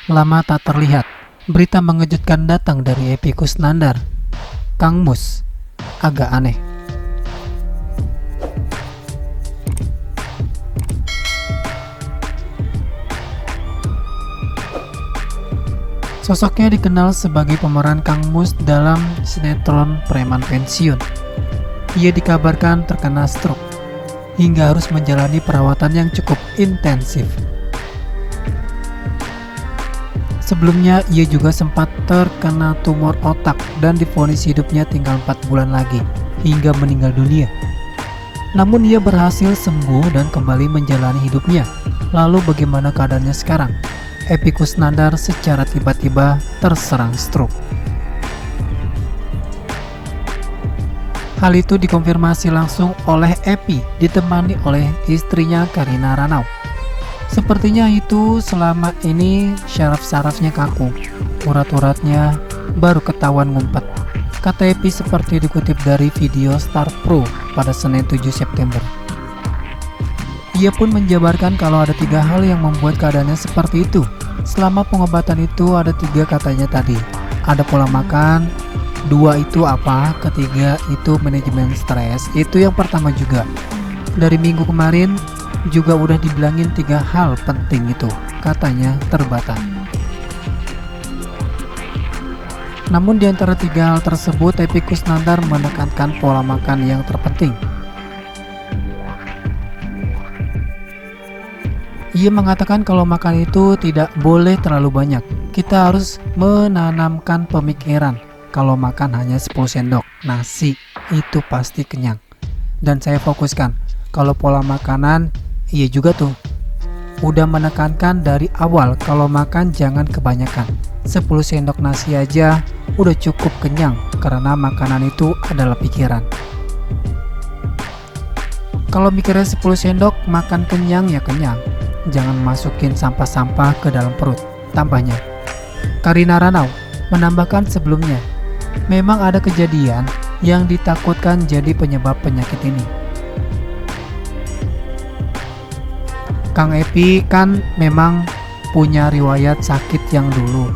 Lama tak terlihat, berita mengejutkan datang dari Epy Kusnandar. Kang Mus, agak aneh. Sosoknya dikenal sebagai pemeran Kang Mus dalam sinetron Preman Pensiun. Ia dikabarkan terkena stroke hingga harus menjalani perawatan yang cukup intensif. Sebelumnya, ia juga sempat terkena tumor otak dan divonis hidupnya tinggal 4 bulan lagi hingga meninggal dunia. Namun ia berhasil sembuh dan kembali menjalani hidupnya. Lalu bagaimana keadaannya sekarang? Epy Kusnandar secara tiba-tiba terserang stroke. Hal itu dikonfirmasi langsung oleh Epy ditemani oleh istrinya Karina Ranau. Sepertinya itu selama ini syaraf-sarafnya kaku, urat-uratnya baru ketahuan ngumpet, kata Epy seperti dikutip dari video Star Pro pada Senin 7 September. Ia pun menjabarkan kalau ada 3 hal yang membuat keadaannya seperti itu. Selama pengobatan itu ada 3 katanya tadi. Ada pola makan, 2 itu apa, ketiga itu manajemen stres, itu yang pertama juga. Dari minggu kemarin juga udah dibilangin 3 hal penting itu, katanya terbata. Namun di antara 3 hal tersebut, Epy Kusnandar menekankan pola makan yang terpenting. Ia mengatakan kalau makan itu tidak boleh terlalu banyak. Kita harus menanamkan pemikiran kalau makan hanya 10 sendok nasi itu pasti kenyang. Dan saya fokuskan kalau pola makanan, iya juga tuh. Udah menekankan dari awal kalau makan jangan kebanyakan. 10 sendok nasi aja udah cukup kenyang karena makanan itu adalah pikiran. Kalau mikirnya 10 sendok makan kenyang ya kenyang. Jangan masukin sampah-sampah ke dalam perut, tambahnya. Karina Ranau menambahkan sebelumnya, memang ada kejadian yang ditakutkan jadi penyebab penyakit ini. Kang Epy kan memang punya riwayat sakit yang dulu.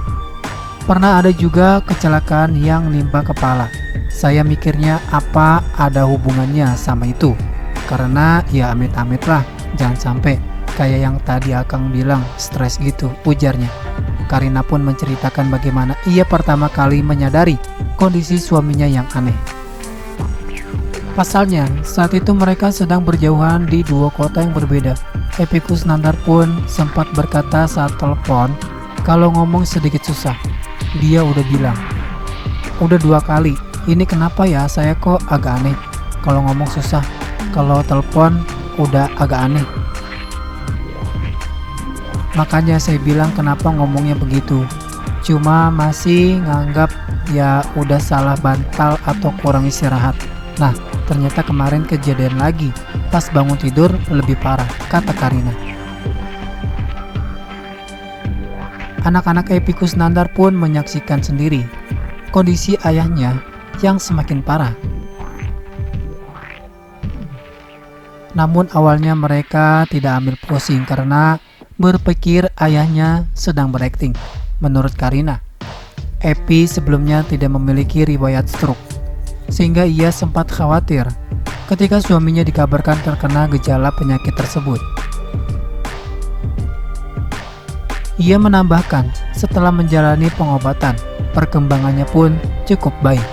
Pernah ada juga kecelakaan yang nimpa kepala. Saya mikirnya apa ada hubungannya sama itu. Karena ya amit-amit lah, jangan sampai kayak yang tadi Akang bilang stres gitu, ujarnya. Karina pun menceritakan bagaimana ia pertama kali menyadari kondisi suaminya yang aneh. Pasalnya, saat itu mereka sedang berjauhan di 2 kota yang berbeda. Epy Kusnandar pun sempat berkata saat telepon kalau ngomong sedikit susah. Dia udah bilang, udah 2 kali, ini kenapa ya saya kok agak aneh. Kalau ngomong susah, kalau telepon udah agak aneh. Makanya saya bilang kenapa ngomongnya begitu. Cuma masih nganggap ya udah salah bantal atau kurang istirahat. Nah, ternyata kemarin kejadian lagi. Pas bangun tidur lebih parah, kata Karina. Anak-anak Epy Kusnandar pun menyaksikan sendiri kondisi ayahnya yang semakin parah. Namun awalnya mereka tidak ambil pusing karena berpikir ayahnya sedang berakting. Menurut Karina, Epy sebelumnya tidak memiliki riwayat stroke, sehingga ia sempat khawatir ketika suaminya dikabarkan terkena gejala penyakit tersebut. Ia menambahkan, setelah menjalani pengobatan, perkembangannya pun cukup baik.